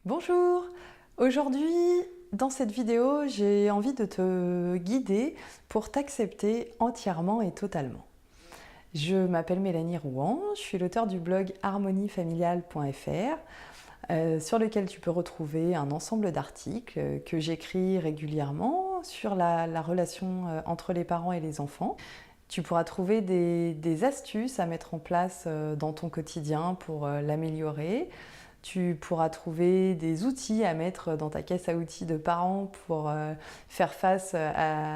Bonjour! Aujourd'hui, dans cette vidéo, j'ai envie de te guider pour t'accepter entièrement et totalement. Je m'appelle Mélanie Rouen, je suis l'auteure du blog harmoniefamiliale.fr sur lequel tu peux retrouver un ensemble d'articles que j'écris régulièrement sur la relation entre les parents et les enfants. Tu pourras trouver des astuces à mettre en place dans ton quotidien pour l'améliorer. Tu pourras trouver des outils à mettre dans ta caisse à outils de parents pour faire face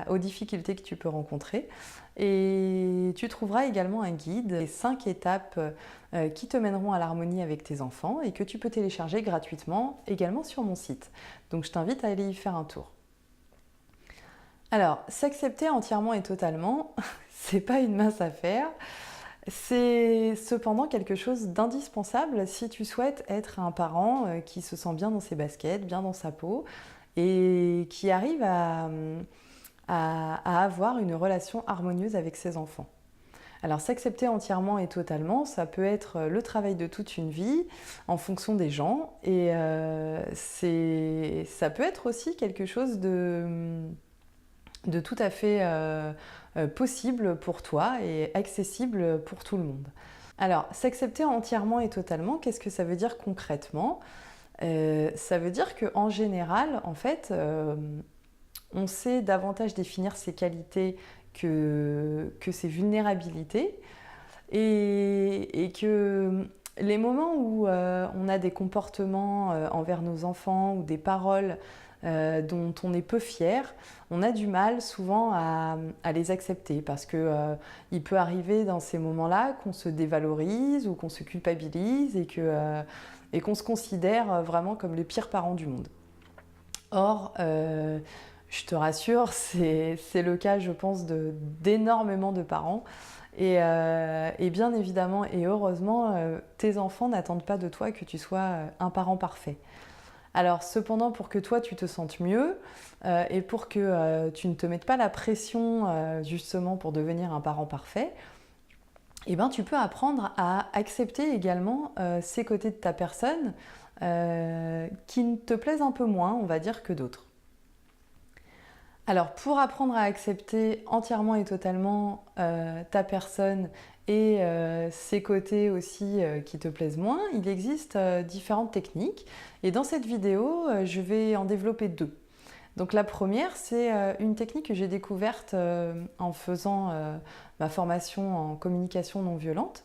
aux difficultés que tu peux rencontrer. Et tu trouveras également un guide, les 5 étapes qui te mèneront à l'harmonie avec tes enfants et que tu peux télécharger gratuitement également sur mon site. Donc je t'invite à aller y faire un tour. Alors, s'accepter entièrement et totalement, c'est pas une mince affaire. C'est cependant quelque chose d'indispensable si tu souhaites être un parent qui se sent bien dans ses baskets, bien dans sa peau et qui arrive à avoir une relation harmonieuse avec ses enfants. Alors s'accepter entièrement et totalement, ça peut être le travail de toute une vie en fonction des gens et ça peut être aussi quelque chose de tout à fait possible pour toi et accessible pour tout le monde. Alors, s'accepter entièrement et totalement, qu'est-ce que ça veut dire concrètement ? Ça veut dire qu'en général, en fait, on sait davantage définir ses qualités que ses vulnérabilités et que les moments où on a des comportements envers nos enfants ou des paroles dont on est peu fier, on a du mal souvent à les accepter parce que il peut arriver dans ces moments-là qu'on se dévalorise ou qu'on se culpabilise et qu'on se considère vraiment comme les pires parents du monde. Or, je te rassure, c'est le cas, je pense, d'énormément de parents. Et bien évidemment et heureusement, tes enfants n'attendent pas de toi que tu sois un parent parfait. Alors cependant, pour que toi tu te sentes mieux et pour que tu ne te mettes pas la pression justement pour devenir un parent parfait, eh ben, tu peux apprendre à accepter également ces côtés de ta personne qui te plaisent un peu moins, on va dire, que d'autres. Alors pour apprendre à accepter entièrement et totalement ta personne et ses côtés aussi qui te plaisent moins, il existe différentes techniques et dans cette vidéo je vais en développer 2. Donc la première, c'est une technique que j'ai découverte en faisant ma formation en communication non violente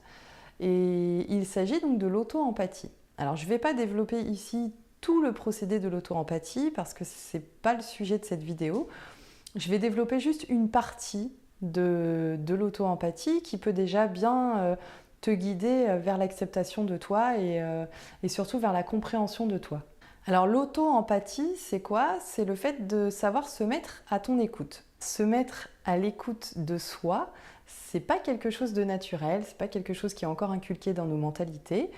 et il s'agit donc de l'auto-empathie. Alors je ne vais pas développer ici tout le procédé de l'auto-empathie parce que ce n'est pas le sujet de cette vidéo. Je vais développer juste une partie de l'auto-empathie qui peut déjà bien te guider vers l'acceptation de toi et surtout vers la compréhension de toi. Alors l'auto-empathie, c'est quoi ? C'est le fait de savoir se mettre à ton écoute. Se mettre à l'écoute de soi, c'est pas quelque chose de naturel, c'est pas quelque chose qui est encore inculqué dans nos mentalités.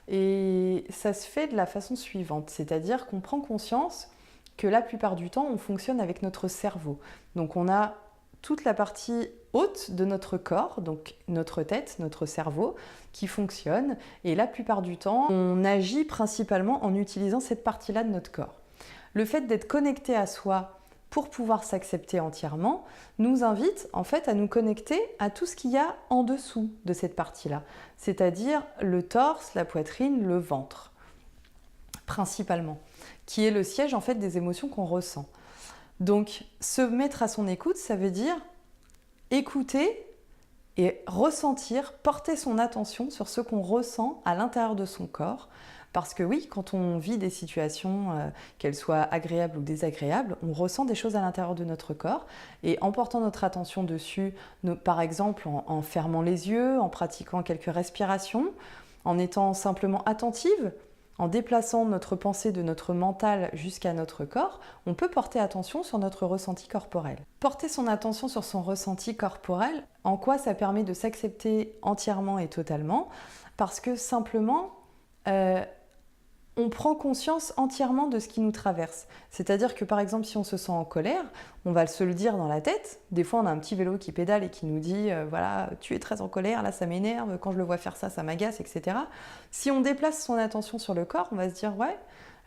Et ça se fait de la façon suivante, c'est-à-dire qu'on prend conscience que la plupart du temps, on fonctionne avec notre cerveau. Donc on a toute la partie haute de notre corps, donc notre tête, notre cerveau, qui fonctionne. Et la plupart du temps, on agit principalement en utilisant cette partie-là de notre corps. Le fait d'être connecté à soi pour pouvoir s'accepter entièrement nous invite en fait à nous connecter à tout ce qu'il y a en dessous de cette partie-là, c'est-à-dire le torse, la poitrine, le ventre, principalement, qui est le siège en fait des émotions qu'on ressent. Donc se mettre à son écoute, ça veut dire écouter et ressentir, porter son attention sur ce qu'on ressent à l'intérieur de son corps. Parce que oui, quand on vit des situations, qu'elles soient agréables ou désagréables, on ressent des choses à l'intérieur de notre corps. Et en portant notre attention dessus, par exemple en fermant les yeux, en pratiquant quelques respirations, en étant simplement attentive, en déplaçant notre pensée de notre mental jusqu'à notre corps, on peut porter attention sur notre ressenti corporel. Porter son attention sur son ressenti corporel, en quoi ça permet de s'accepter entièrement et totalement ? Parce que simplement, on prend conscience entièrement de ce qui nous traverse. C'est-à-dire que par exemple, si on se sent en colère, on va se le dire dans la tête. Des fois, on a un petit vélo qui pédale et qui nous dit voilà, tu es très en colère, là ça m'énerve, quand je le vois faire ça, ça m'agace, etc. Si on déplace son attention sur le corps, on va se dire ouais,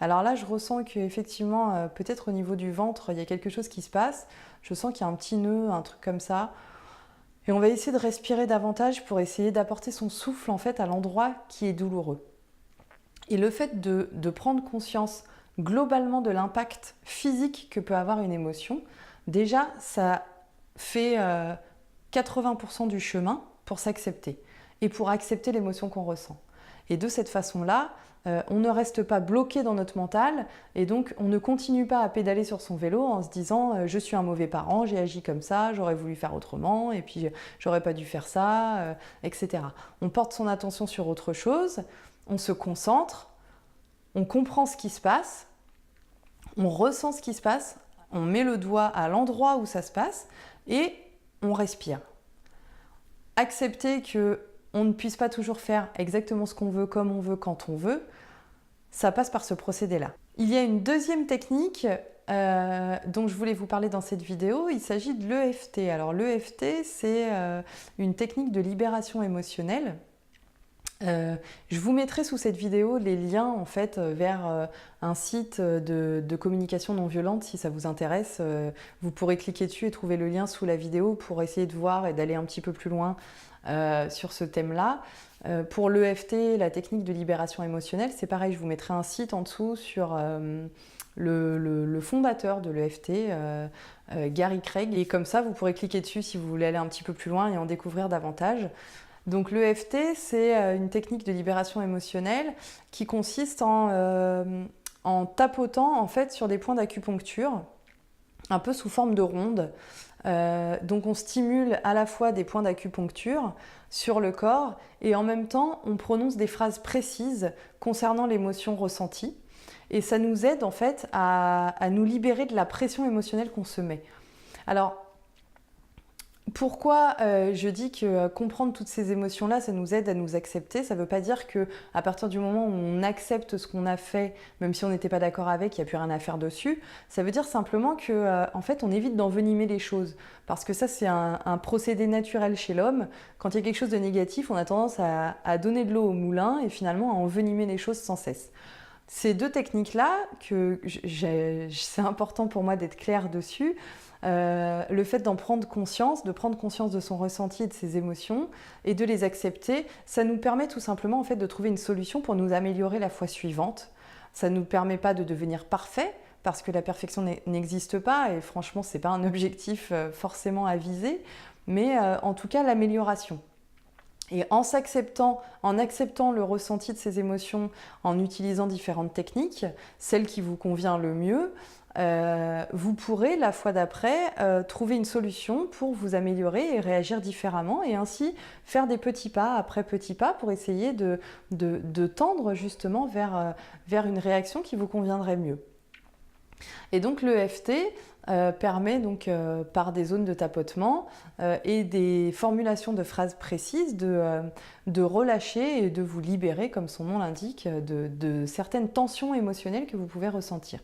Alors là, je ressens qu'effectivement, peut-être au niveau du ventre, il y a quelque chose qui se passe. Je sens qu'il y a un petit nœud, un truc comme ça. Et on va essayer de respirer davantage pour essayer d'apporter son souffle en fait à l'endroit qui est douloureux. Et le fait de prendre conscience globalement de l'impact physique que peut avoir une émotion, déjà, ça fait 80% du chemin pour s'accepter et pour accepter l'émotion qu'on ressent. Et de cette façon-là, on ne reste pas bloqué dans notre mental et donc on ne continue pas à pédaler sur son vélo en se disant je suis un mauvais parent, j'ai agi comme ça, j'aurais voulu faire autrement et puis j'aurais pas dû faire ça, etc. On porte son attention sur autre chose, on se concentre, on comprend ce qui se passe, on ressent ce qui se passe, on met le doigt à l'endroit où ça se passe et on respire. Accepter qu'on ne puisse pas toujours faire exactement ce qu'on veut, comme on veut, quand on veut, ça passe par ce procédé-là. Il y a une deuxième technique dont je voulais vous parler dans cette vidéo, il s'agit de l'EFT. Alors l'EFT, c'est une technique de libération émotionnelle. Je vous mettrai sous cette vidéo les liens en fait vers un site de communication non violente si ça vous intéresse. Vous pourrez cliquer dessus et trouver le lien sous la vidéo pour essayer de voir et d'aller un petit peu plus loin sur ce thème-là. Pour l'EFT, la technique de libération émotionnelle, c'est pareil, je vous mettrai un site en dessous sur le fondateur de l'EFT, Gary Craig. Et comme ça, vous pourrez cliquer dessus si vous voulez aller un petit peu plus loin et en découvrir davantage. Donc l'EFT, c'est une technique de libération émotionnelle qui consiste en tapotant en fait sur des points d'acupuncture, un peu sous forme de ronde. Donc on stimule à la fois des points d'acupuncture sur le corps et en même temps on prononce des phrases précises concernant l'émotion ressentie. Et ça nous aide en fait à nous libérer de la pression émotionnelle qu'on se met. Alors, pourquoi je dis que comprendre toutes ces émotions-là, ça nous aide à nous accepter? Ça ne veut pas dire qu'à partir du moment où on accepte ce qu'on a fait, même si on n'était pas d'accord avec, il n'y a plus rien à faire dessus. Ça veut dire simplement que, en fait, on évite d'envenimer les choses. Parce que ça, c'est un procédé naturel chez l'homme. Quand il y a quelque chose de négatif, on a tendance à donner de l'eau au moulin et finalement à envenimer les choses sans cesse. Ces deux techniques-là, c'est important pour moi d'être claire dessus. Le fait d'en prendre conscience, de prendre conscience de son ressenti et de ses émotions et de les accepter, ça nous permet tout simplement en fait, de trouver une solution pour nous améliorer la fois suivante. Ça ne nous permet pas de devenir parfait parce que la perfection n'existe pas et franchement, ce n'est pas un objectif forcément à viser, mais en tout cas l'amélioration. Et en acceptant le ressenti de ces émotions, en utilisant différentes techniques, celle qui vous convient le mieux, vous pourrez, la fois d'après, trouver une solution pour vous améliorer et réagir différemment et ainsi faire des petits pas après petits pas pour essayer de tendre justement vers une réaction qui vous conviendrait mieux. Et donc l'EFT permet donc par des zones de tapotement et des formulations de phrases précises de relâcher et de vous libérer, comme son nom l'indique, de certaines tensions émotionnelles que vous pouvez ressentir.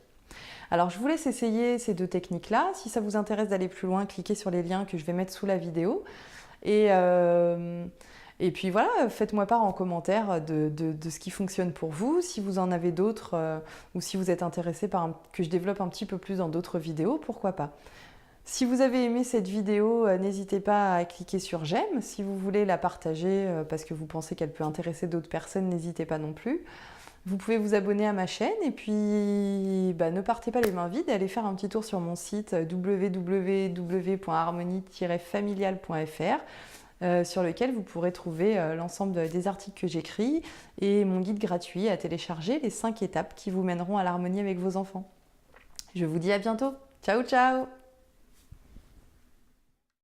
Alors je vous laisse essayer ces deux techniques-là. Si ça vous intéresse d'aller plus loin, cliquez sur les liens que je vais mettre sous la vidéo. Et puis voilà, faites-moi part en commentaire de ce qui fonctionne pour vous. Si vous en avez d'autres ou si vous êtes intéressé par que je développe un petit peu plus dans d'autres vidéos, pourquoi pas. Si vous avez aimé cette vidéo, n'hésitez pas à cliquer sur j'aime. Si vous voulez la partager parce que vous pensez qu'elle peut intéresser d'autres personnes, n'hésitez pas non plus. Vous pouvez vous abonner à ma chaîne et puis ne partez pas les mains vides et allez faire un petit tour sur mon site www.harmonie-familiale.fr sur lequel vous pourrez trouver l'ensemble des articles que j'écris et mon guide gratuit à télécharger, les 5 étapes qui vous mèneront à l'harmonie avec vos enfants. Je vous dis à bientôt. Ciao, ciao!